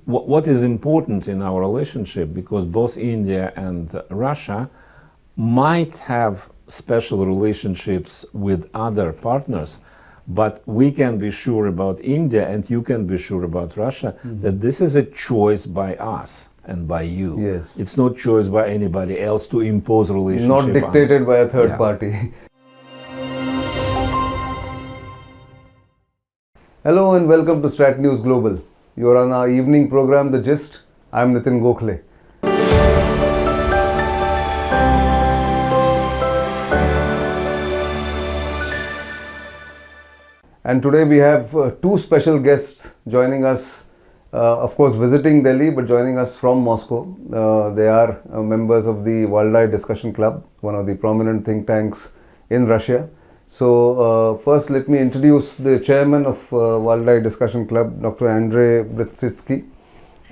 what is important in our relationship, because both India and Russia might have special relationships with other partners, but we can be sure about India, and you can be sure about Russia, that this is a choice by us and by you. Yes. It's not choice by anybody else to impose relationship. Not dictated by a third party. Hello and welcome to StratNews Global. You are on our evening program, The Gist. I am Nitin Gokhale. And today we have two special guests joining us, of course visiting Delhi, but joining us from Moscow. They are members of the Valdai Discussion Club, one of the prominent think tanks in Russia. So first let me introduce the chairman of Valdai Discussion Club, Dr. Andrey Bystritskiy.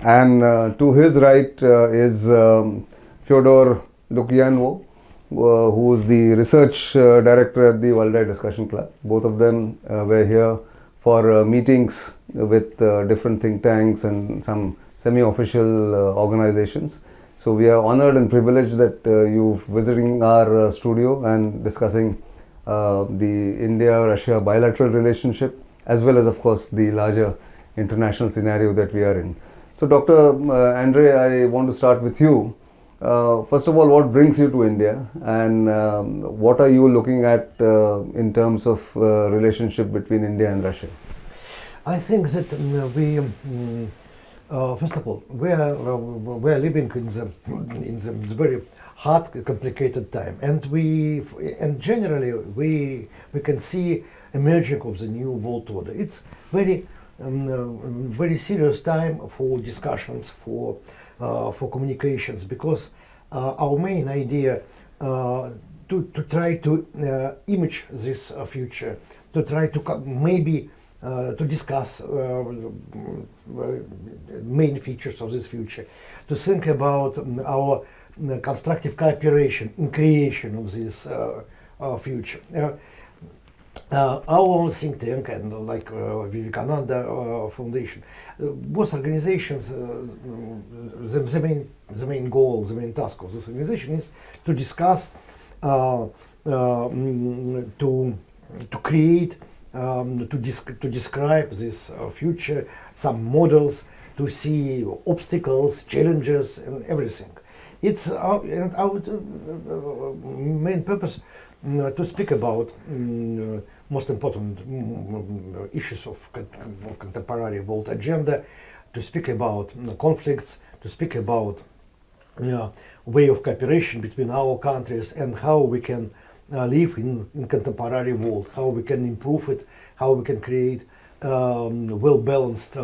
And to his right is Fyodor Lukyanov, who is the research director at the Valdai Discussion Club. Both of them were here for meetings with different think tanks and some semi-official organizations. So we are honored and privileged that you visiting our studio and discussing the India-Russia bilateral relationship, as well as of course the larger international scenario that we are in. So Dr. Andrey, I want to start with you. First of all, what brings you to India, and what are you looking at in terms of relationship between India and Russia? I think that we, first of all, we are living in the very hard, complicated time, and generally we can see emerging of the new world order. It's very serious time for discussions, for communications, because our main idea to try to image this future, to try to maybe to discuss main features of this future, to think about our constructive cooperation in creation of this future. Our own think tank and like Vivekananda Foundation, both organizations, the main goal, the main task of this organization is to discuss, to create, to describe this future, some models, to see obstacles, challenges, and everything. It's our main purpose to speak about most important issues of contemporary world agenda, to speak about conflicts, to speak about way of cooperation between our countries and how we can live in contemporary world, how we can improve it, how we can create well-balanced,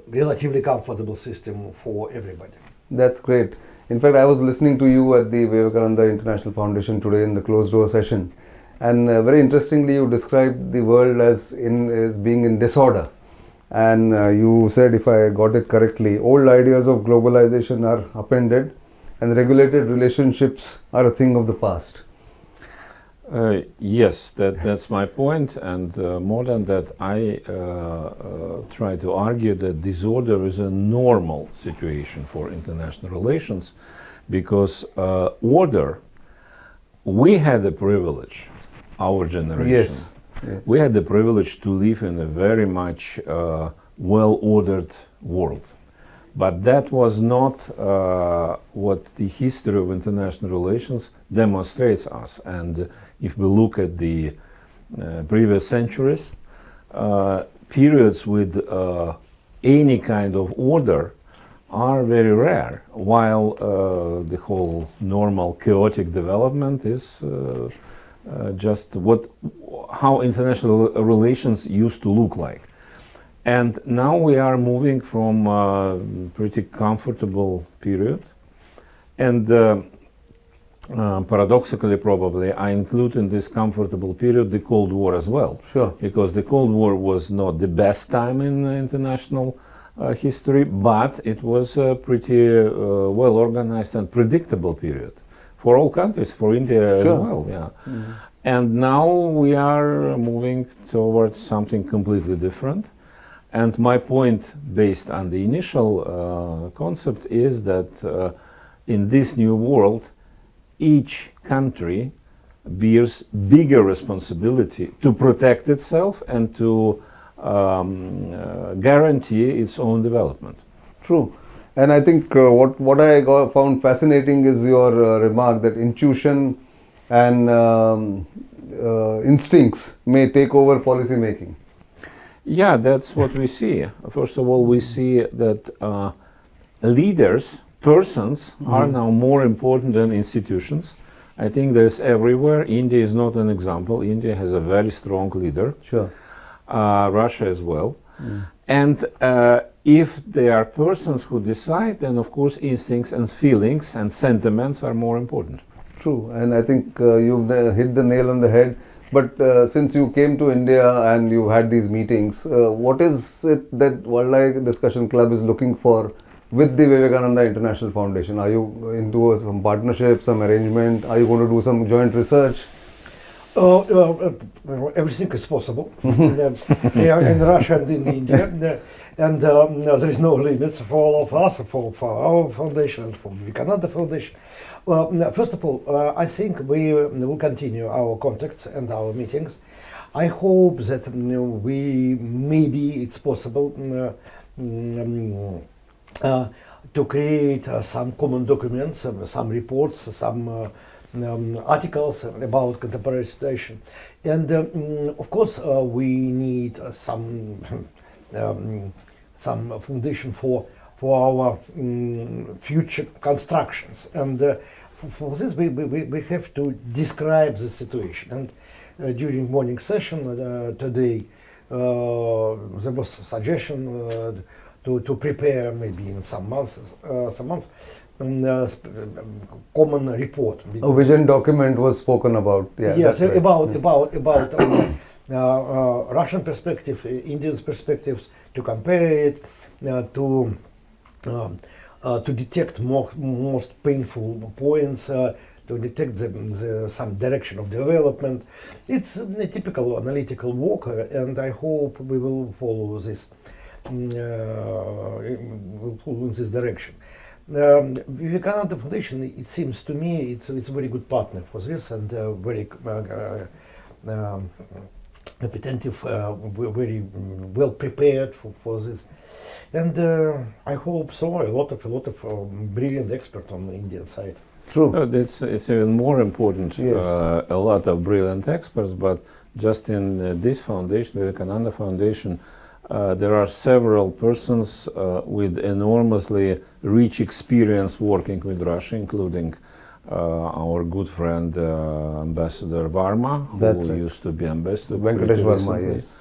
relatively comfortable system for everybody. That's great. In fact, I was listening to you at the Vivekananda International Foundation today in the closed door session, and very interestingly you described the world as being in disorder, and you said, if I got it correctly, old ideas of globalization are upended and regulated relationships are a thing of the past. Yes, that's my point, and more than that, I try to argue that disorder is a normal situation for international relations, because order, we had the privilege, our generation, yes. We had the privilege to live in a very much well-ordered world. But that was not what the history of international relations demonstrates us. And if we look at the previous centuries, periods with any kind of order are very rare, while the whole normal chaotic development is just how international relations used to look like. And now we are moving from a pretty comfortable period, and paradoxically probably I include in this comfortable period the Cold War as well. Sure. Because the Cold War was not the best time in international history, but it was a pretty well organized and predictable period for all countries, for India as well. Yeah. Mm-hmm. And now we are moving towards something completely different. And my point, based on the initial concept, is that in this new world, each country bears bigger responsibility to protect itself and to guarantee its own development. True. And I think what I found fascinating is your remark that intuition and instincts may take over policy making. Yeah, that's what we see. First of all, we see that leaders, persons, are now more important than institutions. I think there's everywhere. India is not an example. India has a very strong leader. Sure. Russia as well. And if they are persons who decide, then of course instincts and feelings and sentiments are more important. True, and I think you've hit the nail on the head. But since you came to India and you had these meetings, what is it that Valdai Discussion Club is looking for with the Vivekananda International Foundation? Are you into some partnership, some arrangement? Are you going to do some joint research? Everything is possible in Russia and in India, and there is no limits for all of us, for our foundation and for Vivekananda Foundation. Well, first of all, I think we will continue our contacts and our meetings. I hope that maybe it's possible to create some common documents, some reports, some articles about contemporary situation, and of course we need some foundation for our future constructions, and for this we have to describe the situation. And during morning session today there was suggestion to prepare maybe in some months common report. A vision document was spoken about. Yeah, yes, right. about Russian perspective, India's perspectives, to compare it, to detect most painful points, to detect some direction of development. It's a typical analytical work, and I hope we will follow this. Will follow in this direction. Vivekananda Foundation, it seems to me, it's a very good partner for this, and very competitive, very well prepared for this, and I hope so. A lot of brilliant experts on the Indian side. True. No, it's even more important. Yes. A lot of brilliant experts, but just in this foundation, Vivekananda Foundation, there are several persons with enormously rich experience working with Russia, including our good friend Ambassador Varma, who That's right. used to be ambassador. Venkatesh pretty Varma, recently. yes.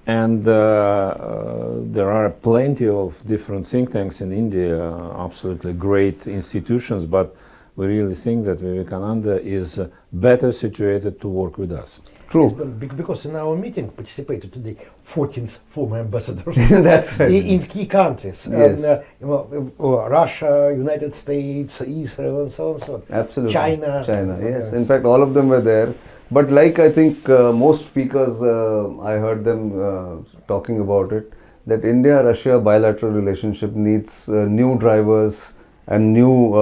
And there are plenty of different think tanks in India, absolutely great institutions, but we really think that Vivekananda is better situated to work with us. True. Because in our meeting participated today 14 former ambassadors. That's right. in key countries. Yes. Russia, United States, Israel, and so on and so on. Absolutely. China, yes. In fact, all of them were there. But like I think most speakers, I heard them talking about it, that India-Russia bilateral relationship needs new drivers and new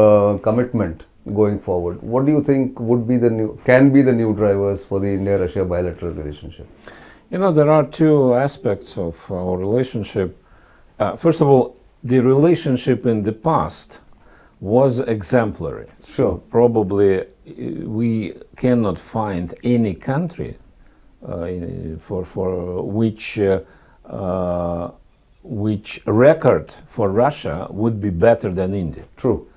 commitment going forward. What do you think can be the new drivers for the India-Russia bilateral relationship? You know, there are two aspects of our relationship. First of all, the relationship in the past was exemplary. Sure. So probably we cannot find any country for which record for Russia would be better than India. True.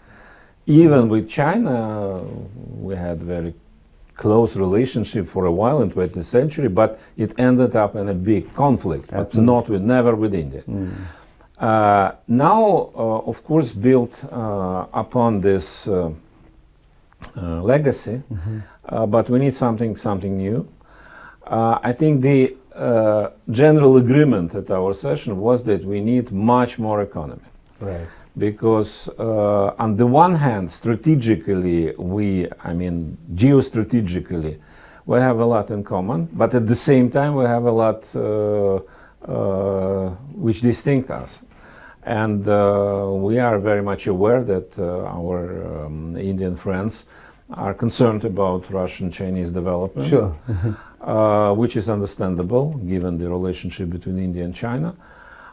Even with China, we had very close relationship for a while in 20th century, but it ended up in a big conflict, but never with India. Now, of course, built upon this legacy, but we need something new. I think the general agreement at our session was that we need much more economy. Right. Because on the one hand, strategically, geostrategically, we have a lot in common, but at the same time, we have a lot which distinct us. And we are very much aware that our Indian friends are concerned about Russian-Chinese development, Sure. which is understandable given the relationship between India and China.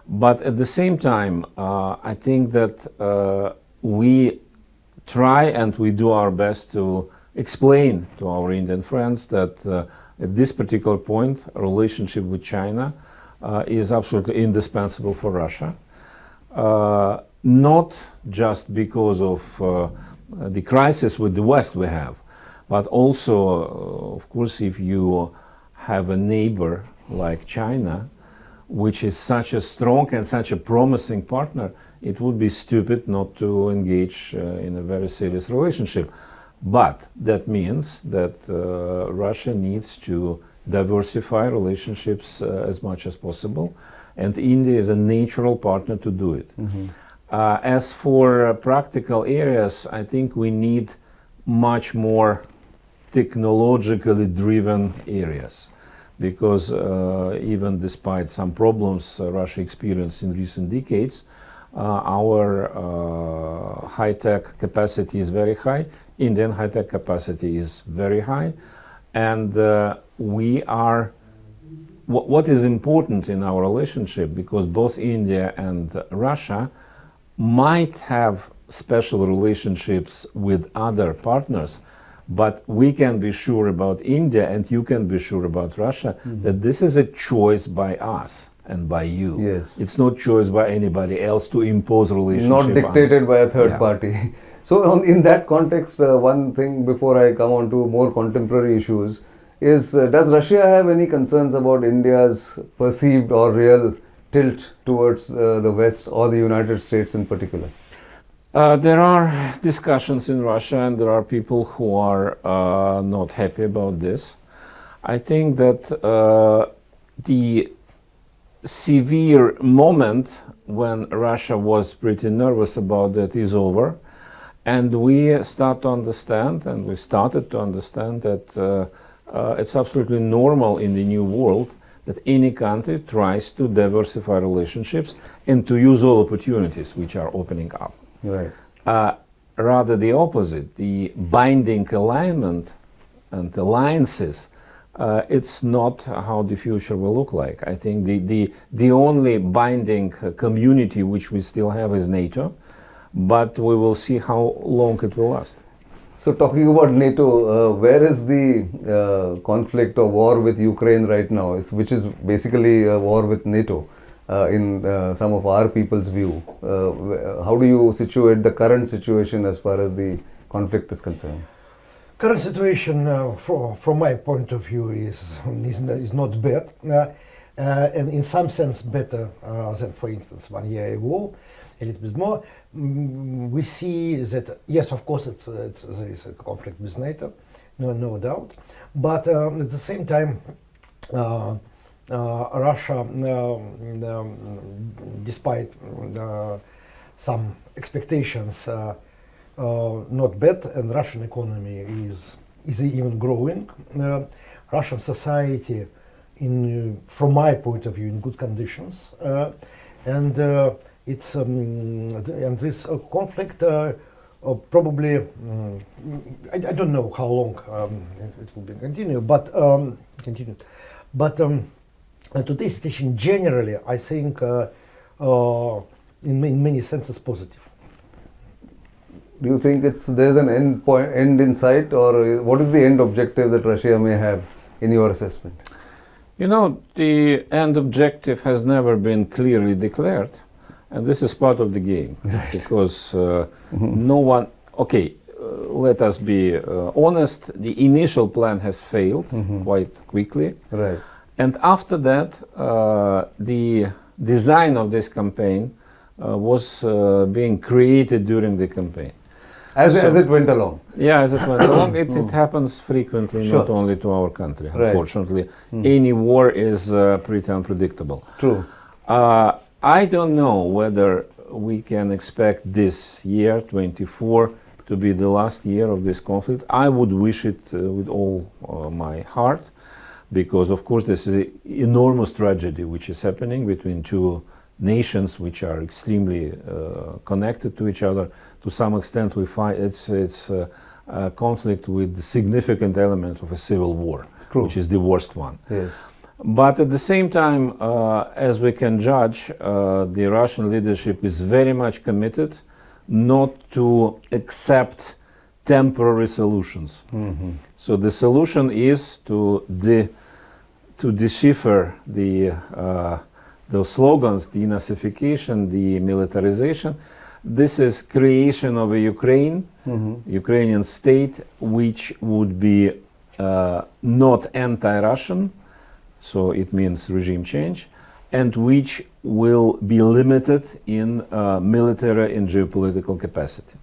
But at the same time, I think that we try and we do our best to explain to our Indian friends that at this particular point, a relationship with China is absolutely indispensable for Russia. Not just because of the crisis with the West we have, but also, of course, if you have a neighbor like China, which is such a strong and such a promising partner, it would be stupid not to engage in a very serious relationship. But that means that Russia needs to diversify relationships as much as possible, and India is a natural partner to do it. As for practical areas, I think we need much more technologically driven areas, because even despite some problems Russia experienced in recent decades, our high-tech capacity is very high, Indian high-tech capacity is very high, and we are what is important in our relationship, because both India and Russia might have special relationships with other partners, but we can be sure about India and you can be sure about Russia that this is a choice by us and by you. Yes. It's not choice by anybody else to impose relationship. Not dictated by a third Yeah. party. So in that context, one thing before I come on to more contemporary issues is, does Russia have any concerns about India's perceived or real tilt towards the West or the United States in particular? There are discussions in Russia, and there are people who are not happy about this. I think that the severe moment when Russia was pretty nervous about that is over, and we start to understand, and we started to understand that it's absolutely normal in the new world that any country tries to diversify relationships and to use all opportunities which are opening up. Right. Rather the opposite, the binding alignment and alliances, it's not how the future will look like. I think the only binding community which we still have is NATO, but we will see how long it will last. So talking about NATO, where is the conflict or war with Ukraine right now, which is basically a war with NATO in some of our people's view? How do you situate the current situation as far as the conflict is concerned? Current situation, from my point of view, is not bad, and in some sense better than, for instance, 1 year ago. A little bit more. We see that yes, of course, there is a conflict with NATO, no doubt, but at the same time, Russia, despite some expectations, not bad, and Russian economy is even growing. Russian society, from my point of view, in good conditions, and it's and this conflict probably I don't know how long it will be continued, but today's situation generally, I think, in many senses positive. Do you think there's an end in sight, or what is the end objective that Russia may have in your assessment? You know, the end objective has never been clearly declared, and this is part of the game, Right. because no one. Okay, let us be honest. The initial plan has failed quite quickly, Right. and after that, the design of this campaign was being created during the campaign. As it went along. Yeah, as it went along, it happens frequently, Sure. not only to our country, Right. unfortunately. Any war is pretty unpredictable. True. I don't know whether we can expect this year, 24, to be the last year of this conflict. I would wish it with all my heart, because of course this is an enormous tragedy which is happening between two nations which are extremely connected to each other. To some extent we find it's a conflict with the significant element of a civil war, True. which is the worst one. Yes. But at the same time, as we can judge, the Russian leadership is very much committed not to accept temporary solutions. So the solution is to decipher those slogans, the denazification, the militarization. This is creation of a Ukrainian state, which would be not anti-Russian, so it means regime change, and which will be limited in military and geopolitical capacity.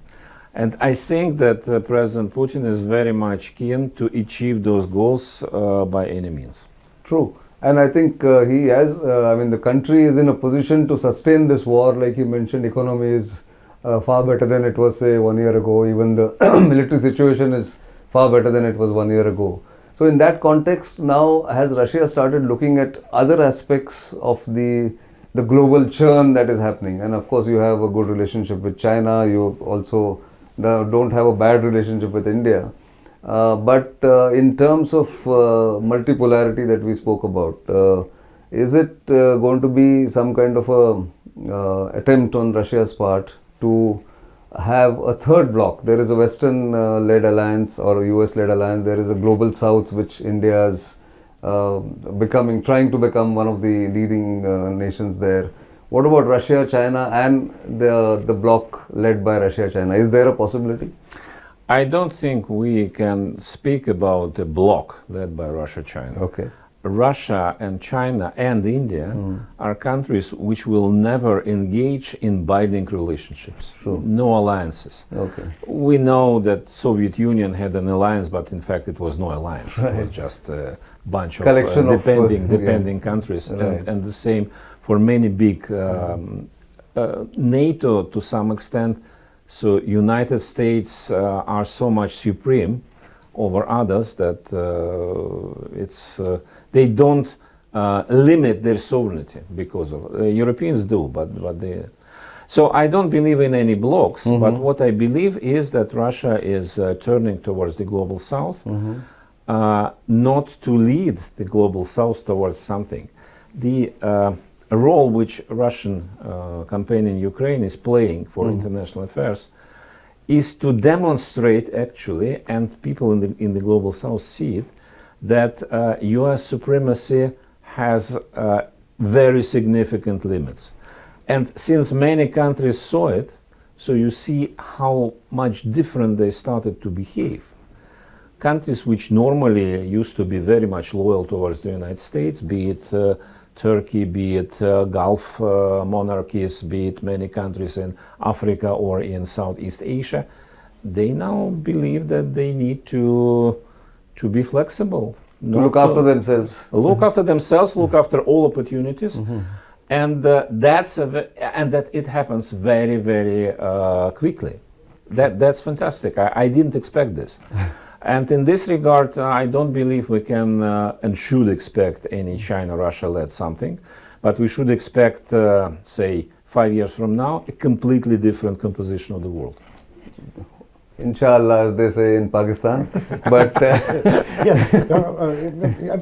And I think that President Putin is very much keen to achieve those goals by any means. True. And I think he has, the country is in a position to sustain this war. Like you mentioned, economy is far better than it was, say, 1 year ago. Even the military situation is far better than it was 1 year ago. So in that context, now has Russia started looking at other aspects of the global churn that is happening? And of course, you have a good relationship with China. You also don't have a bad relationship with India. But in terms of multipolarity that we spoke about, is it going to be some kind of a attempt on Russia's part to have a third bloc? There is a Western-led alliance or a US-led alliance. There is a global South, which India is trying to become one of the leading nations there. What about Russia, China, and the bloc led by Russia, China? Is there a possibility? I don't think we can speak about a bloc led by Russia, China. Okay. Russia and China and India are countries which will never engage in binding relationships. Sure. No alliances. Okay. We know that Soviet Union had an alliance, but in fact it was no alliance. It was just a bunch of depending countries, Right. and the same for many big NATO to some extent. So United States are so much supreme over others that they don't limit their sovereignty because of Europeans do, but they. So I don't believe in any blocs. But what I believe is that Russia is turning towards the global South, not to lead the global South towards something. The role which Russian campaign in Ukraine is playing for international affairs is to demonstrate actually, and people in the global South see it, that US supremacy has very significant limits. And since many countries saw it, so you see how much different they started to behave. Countries which normally used to be very much loyal towards the United States, be it Turkey, be it Gulf monarchies, be it many countries in Africa or in Southeast Asia, they now believe that they need to be flexible. Look after themselves. Look after themselves, look after all opportunities. And that it happens very, very quickly. That's fantastic. I didn't expect this. And in this regard, I don't believe we can and should expect any China-Russia-led something, but we should expect, say, 5 years from now, a completely different composition of the world. Inshallah, as they say in Pakistan. But yes,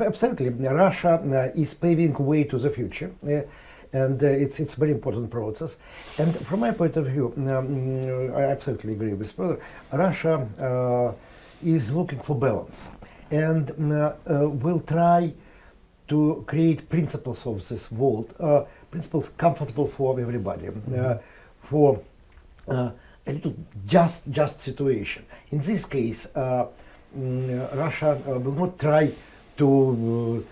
absolutely. Russia is paving way to the future, and it's a very important process. And from my point of view, I absolutely agree with Fyodor. Russia is looking for balance, and will try to create principles of this world, principles comfortable for everybody, for a little just situation. In this case, Russia will not try to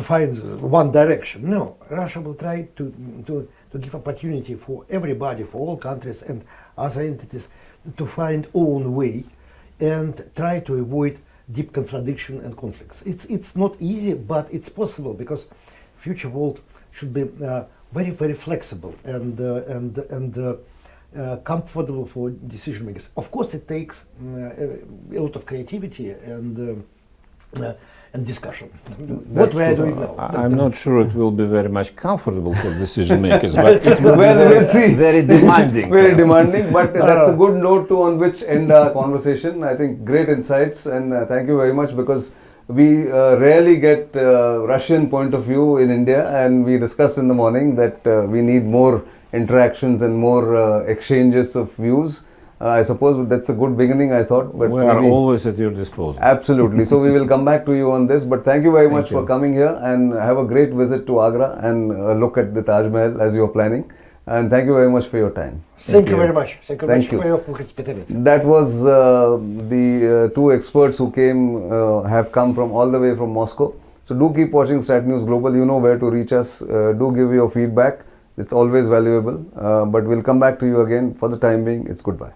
find one direction. No, Russia will try to give opportunity for everybody, for all countries and other entities, to find own way and try to avoid deep contradiction and conflicts. It's not easy, but it's possible, because future world should be very, very flexible and comfortable for decision makers. Of course, it takes a lot of creativity and and discussion. What we are doing now. I'm not sure it will be very much comfortable for decision makers, but it will Well, be we'll see. very demanding. Very demanding, but that's a good note to on which end our conversation. I think great insights, and thank you very much, because we rarely get Russian point of view in India, and we discussed in the morning that we need more interactions and more exchanges of views. I suppose that's a good beginning, I thought. But We are maybe- always at your disposal. Absolutely. So we will come back to you on this. But thank you very much you. for coming here, and have a great visit to Agra and look at the Taj Mahal as you are planning. And thank you very much for your time. Thank you you. very much. Thank you very Thank much you. for your hospitality. That was the two experts who have come from all the way from Moscow. So do keep watching StratNews Global. You know where to reach us. Do give your feedback. It's always valuable. But we'll come back to you again. For the time being, it's goodbye.